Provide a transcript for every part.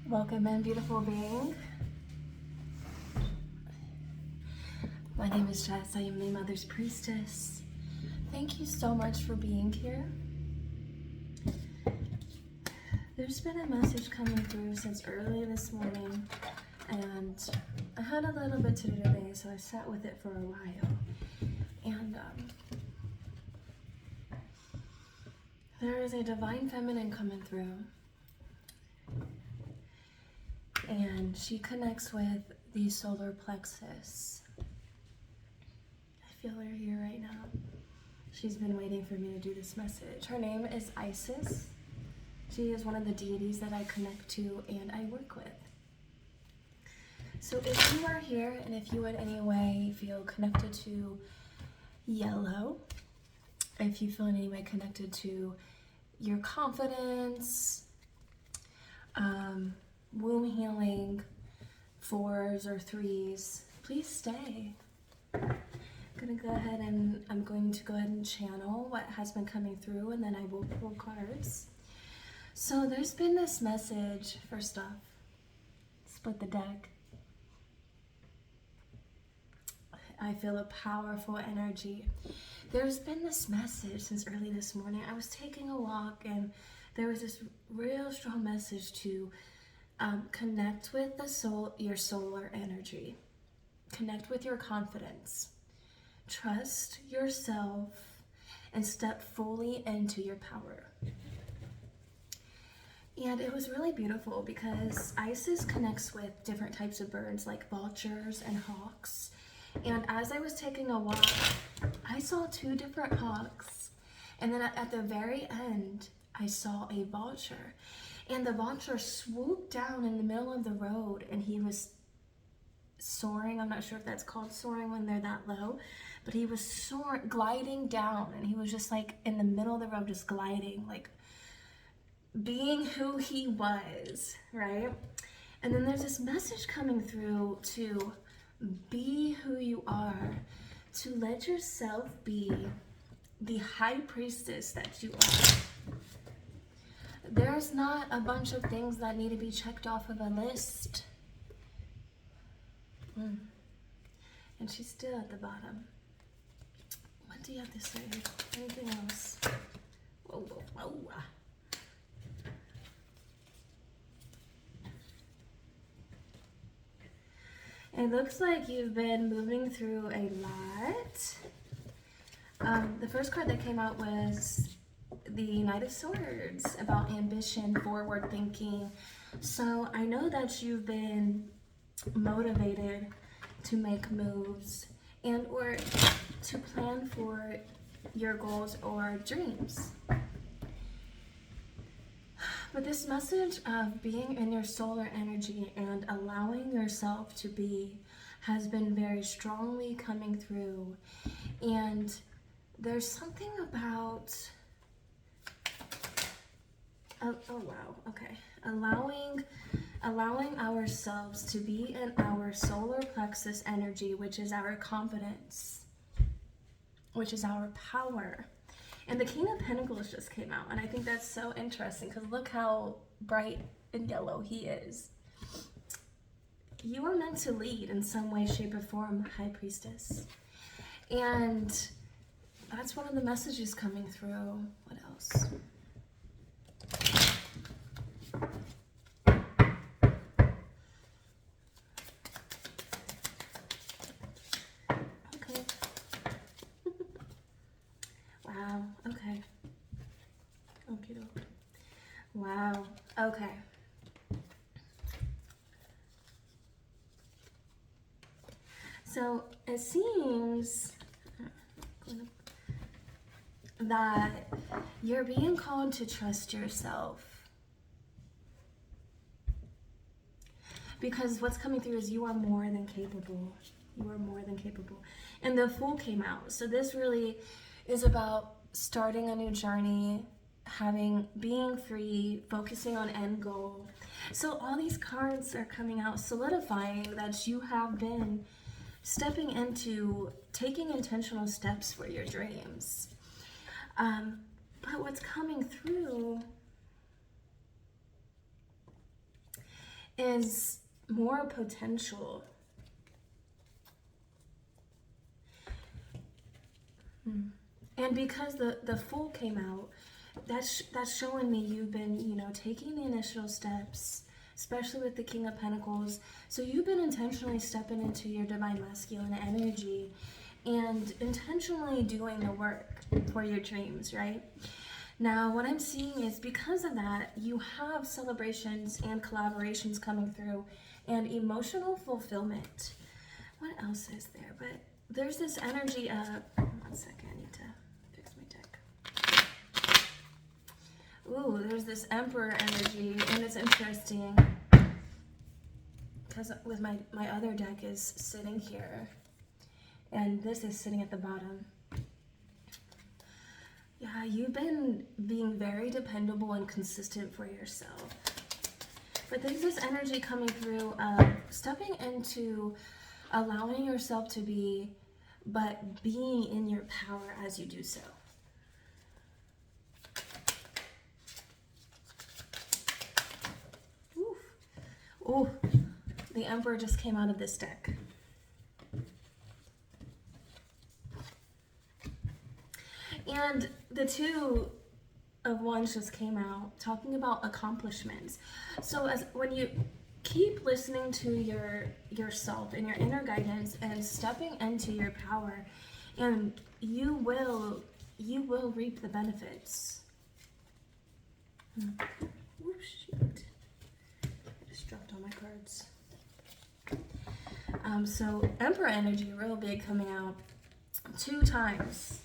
Welcome in, beautiful being. My name is Jess. I am the Mother's Priestess. Thank you so much for being here. There's been a message coming through since early this morning, and I had a little bit to do today, so I sat with it for a while. And there is a divine feminine coming through, and she connects with the solar plexus. I feel her here right now. She's been waiting for me to do this message. Her name is Isis. She is one of the deities that I connect to and I work with. So if you are here and if you in any way feel connected to yellow, if you feel in any way connected to your confidence, womb healing, 4s or 3s, please stay. I'm going to go ahead and channel what has been coming through, and then I will pull cards. So there's been this message. First off, split the deck. I feel a powerful energy. There's been this message since early this morning. I was taking a walk and there was this real strong message to connect with your solar energy. Connect with your confidence. Trust yourself and step fully into your power. And it was really beautiful because Isis connects with different types of birds like vultures and hawks. And as I was taking a walk, I saw 2 different hawks. And then at the very end, I saw a vulture. And the vulture swooped down in the middle of the road and he was soaring. I'm not sure if that's called soaring when they're that low, but he was soaring, gliding down, and he was just like in the middle of the road, just gliding, like being who he was, right? And then there's this message coming through to be who you are, to let yourself be the high priestess that you are. There's not a bunch of things that need to be checked off of a list. And she's still at the bottom. What do you have to say? Anything else? Whoa, whoa, whoa. It looks like you've been moving through a lot. The first card that came out was the Knight of Swords, about ambition, forward thinking. So I know that you've been motivated to make moves and or to plan for your goals or dreams. But this message of being in your solar energy and allowing yourself to be has been very strongly coming through. And there's something about, oh wow, okay. Allowing ourselves to be in our solar plexus energy, which is our confidence, which is our power. And the King of Pentacles just came out, and I think that's so interesting because look how bright and yellow he is. You are meant to lead in some way, shape, or form, High Priestess. And that's one of the messages coming through. What else? Okay. Wow, okay. Okay. Wow, okay. So it seems that you're being called to trust yourself. Because what's coming through is you are more than capable. You are more than capable. And the Fool came out. So this really is about starting a new journey, being free, focusing on end goal. So all these cards are coming out, solidifying that you have been stepping into taking intentional steps for your dreams. But what's coming through is more potential. And because the Fool came out, that's showing me you've been, taking the initial steps, especially with the King of Pentacles. So you've been intentionally stepping into your divine masculine energy and intentionally doing the work for your dreams, right? Now, what I'm seeing is because of that, you have celebrations and collaborations coming through and emotional fulfillment. What else is there? But there's this energy of, 1 second, I need to fix my deck. Ooh, there's this Emperor energy, and it's interesting because with my other deck is sitting here, and this is sitting at the bottom. Yeah, you've been being very dependable and consistent for yourself. But there's this energy coming through of stepping into allowing yourself to be, but being in your power as you do so. Ooh, the Emperor just came out of this deck. And the Two of Wands just came out talking about accomplishments. So when you keep listening to yourself and your inner guidance and stepping into your power, and you will reap the benefits. Oh shoot. I just dropped all my cards. So Emperor energy real big coming out 2 times.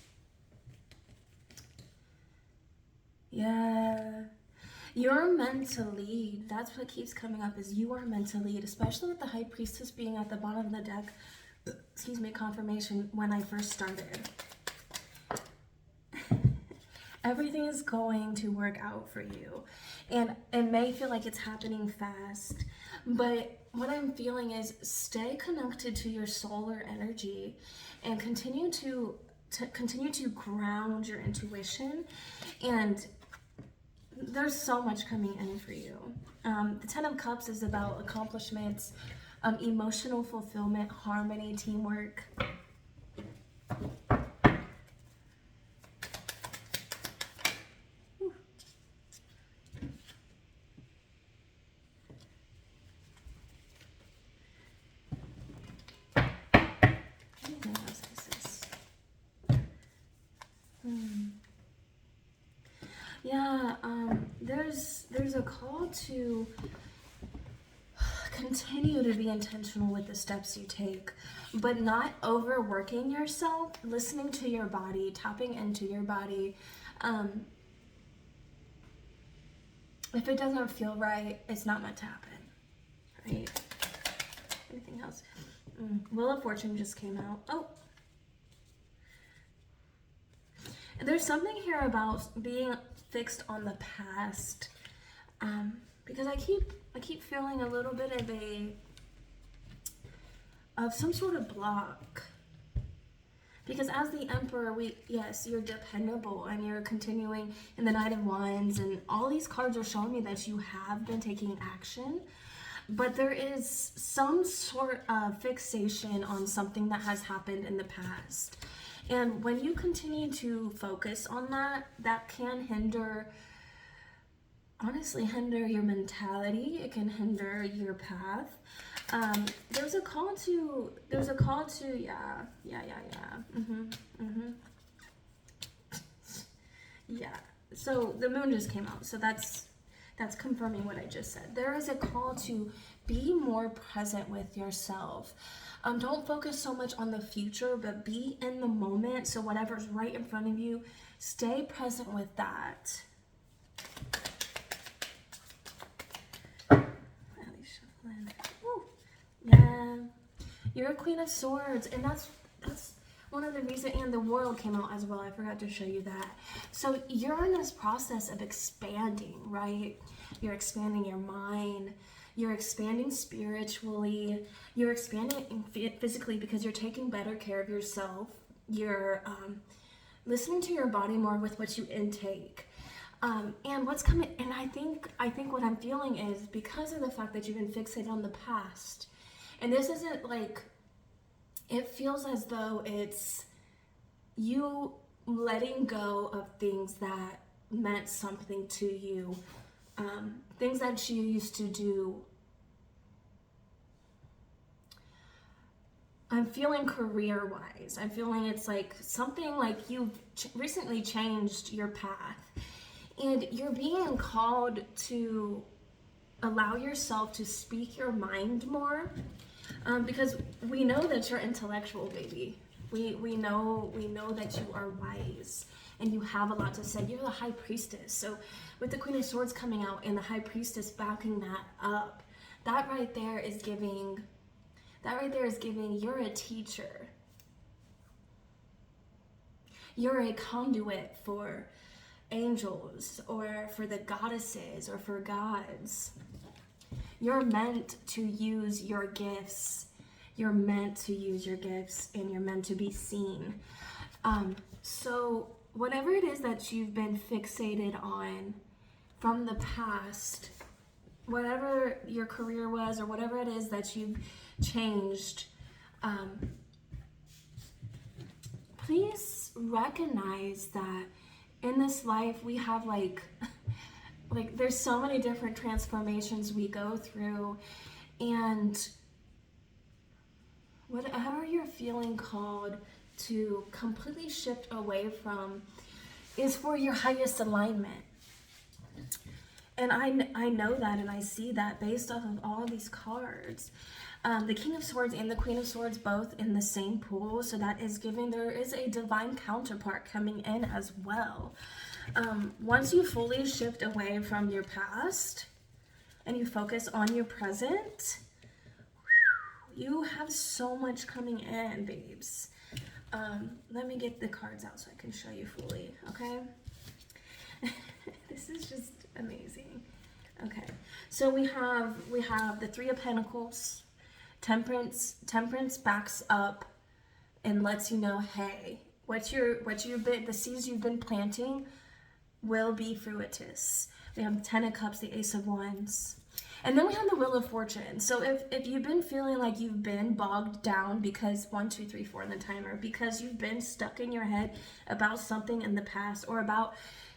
Yeah, you're meant to lead. That's what keeps coming up, is you are meant to lead, especially with the High Priestess being at the bottom of the deck. Excuse me, confirmation when I first started. Everything is going to work out for you. And it may feel like it's happening fast, but what I'm feeling is stay connected to your solar energy and continue to ground your intuition, and there's so much coming in for you. The 10 of Cups is about accomplishments, emotional fulfillment, harmony, teamwork. Yeah, there's a call to continue to be intentional with the steps you take, but not overworking yourself, listening to your body, tapping into your body. If it doesn't feel right, it's not meant to happen, right? Anything else? Wheel of Fortune just came out. Oh. There's something here about being fixed on the past, because I keep feeling a little bit of some sort of block. Because as the Emperor, yes, you're dependable and you're continuing in the Knight of Wands, and all these cards are showing me that you have been taking action, but there is some sort of fixation on something that has happened in the past. And when you continue to focus on that, that can honestly hinder your mentality. It can hinder your path. There's a call to, yeah. Yeah, so the moon just came out, so that's confirming what I just said. There is a call to be more present with yourself. Don't focus so much on the future, but be in the moment. So whatever's right in front of you, stay present with that. Yeah, you're a Queen of Swords, and that's one of the reasons. And the World came out as well. I forgot to show you that. So you're in this process of expanding, right? You're expanding your mind. You're expanding spiritually. You're expanding physically because you're taking better care of yourself. You're listening to your body more with what you intake. And what's coming, and I think what I'm feeling is because of the fact that you've been fixated on the past, and this isn't like, it feels as though it's you letting go of things that meant something to you, things that you used to do. I'm feeling career-wise. I'm feeling it's like something like you've recently changed your path. And you're being called to allow yourself to speak your mind more, because we know that you're intellectual, baby. We know that you are wise and you have a lot to say. You're the High Priestess. So with the Queen of Swords coming out and the High Priestess backing that up, that right there is giving you're a teacher. You're a conduit for angels or for the goddesses or for gods. You're meant to use your gifts. You're meant to use your gifts and you're meant to be seen. So whatever it is that you've been fixated on from the past, whatever your career was or whatever it is that you've changed, please recognize that in this life we have like there's so many different transformations we go through, and whatever you're feeling called to completely shift away from is for your highest alignment. And I know that, and I see that based off of all of these cards. The King of Swords and the Queen of Swords both in the same pool, so that is giving there is a divine counterpart coming in as well. Once you fully shift away from your past and you focus on your present, you have so much coming in, babes. Let me get the cards out so I can show you fully, okay? This is just amazing. Okay, so we have the Three of Pentacles. Temperance backs up and lets you know, hey, the seeds you've been planting will be fruitous. We have the Ten of Cups, the Ace of Wands. And then we have the Wheel of Fortune. So if you've been feeling like you've been bogged down because 1, 2, 3, 4 in the timer, because you've been stuck in your head about something in the past or about,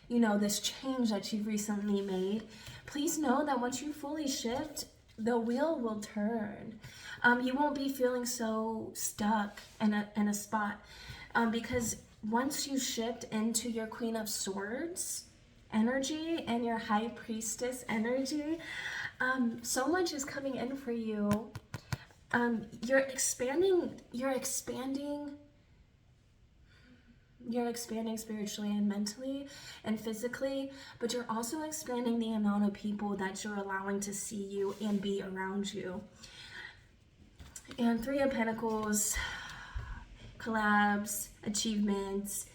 this change that you've recently made, please know that once you fully shift, the wheel will turn. You won't be feeling so stuck in a spot, because once you shift into your Queen of Swords energy and your High Priestess energy, so much is coming in for you. You're expanding spiritually and mentally and physically, but you're also expanding the amount of people that you're allowing to see you and be around you. And Three of Pentacles, collabs, achievements,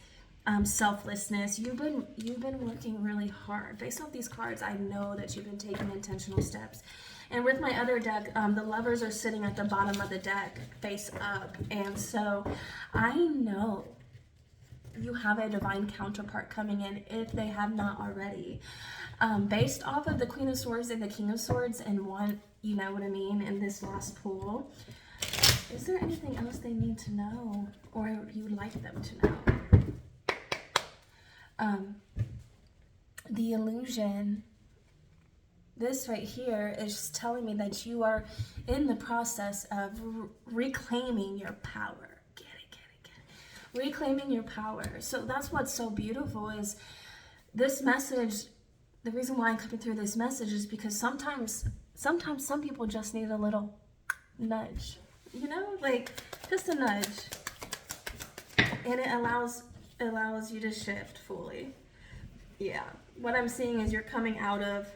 selflessness. You've been working really hard. Based off these cards, I know that you've been taking intentional steps. And with my other deck, the Lovers are sitting at the bottom of the deck, face up. And so I know you have a divine counterpart coming in if they have not already. Based off of the Queen of Swords and the King of Swords and one, you know what I mean, in this last pool, is there anything else they need to know or you'd like them to know? The illusion, this right here is just telling me that you are in the process of reclaiming your power. Get it. Reclaiming your power. So that's what's so beautiful is this message. The reason why I'm coming through this message is because sometimes some people just need a little nudge, like just a nudge, and it allows you to shift fully. Yeah, what I'm seeing is you're coming out of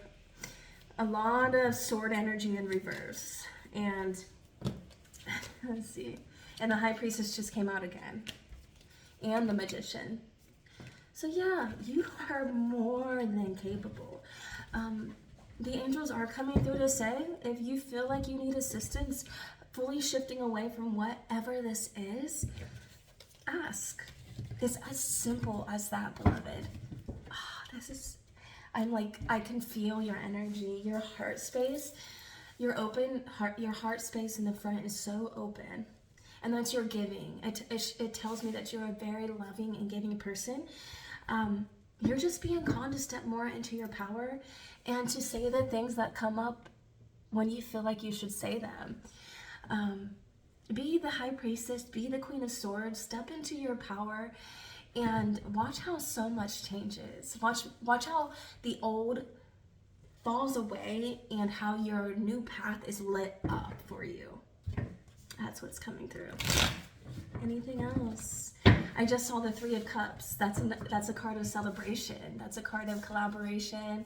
a lot of sword energy in reverse, and let's see, and the High Priestess just came out again, and the Magician. So yeah, you are more than capable. The angels are coming through to say, if you feel like you need assistance fully shifting away from whatever this is, ask. It's as simple as that, beloved. This is I'm like, I can feel your energy, your heart space, your open heart, your heart space in the front is so open. And that's your giving. It tells me that you're a very loving and giving person. You're just being called to step more into your power and to say the things that come up when you feel like you should say them. Be the High Priestess, be the Queen of Swords, step into your power, and watch how so much changes. Watch how the old falls away and how your new path is lit up for you. That's what's coming through. Anything else? I just saw the Three of Cups. That's a card of celebration. That's a card of collaboration.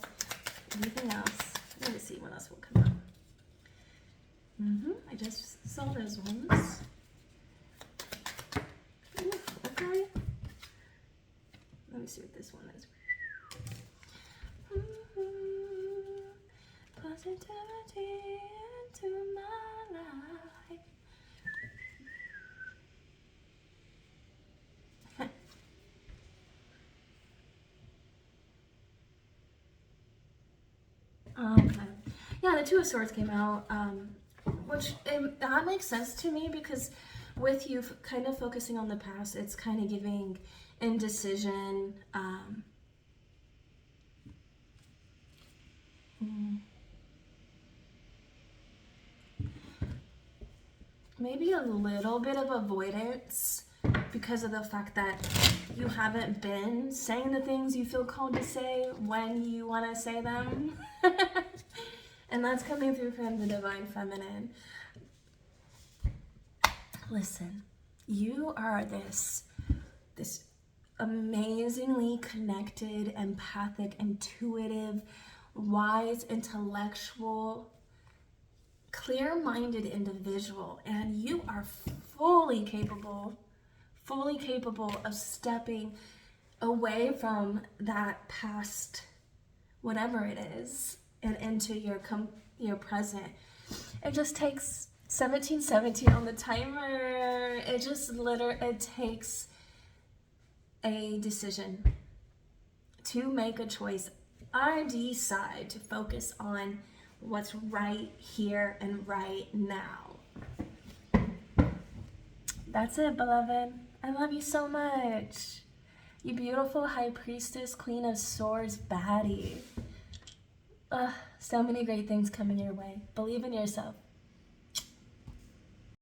Anything else? Let me see what else will come out. I just saw those ones. Ooh, okay. Let me see what this one is. Positivity into my life. Okay. Yeah, the Two of Swords came out, which that makes sense to me because with you kind of focusing on the past, it's kind of giving indecision. Maybe a little bit of avoidance because of the fact that you haven't been saying the things you feel called to say when you want to say them. And that's coming through from the Divine Feminine. Listen, you are this amazingly connected, empathic, intuitive, wise, intellectual, clear-minded individual, and you are fully capable of stepping away from that past, whatever it is, and into your present. It just takes 1717 on the timer. It takes a decision to make a choice. I decide to focus on what's right here and right now. That's it, beloved. I love you so much. You beautiful High Priestess, Queen of Swords, baddie. So many great things coming your way. Believe in yourself.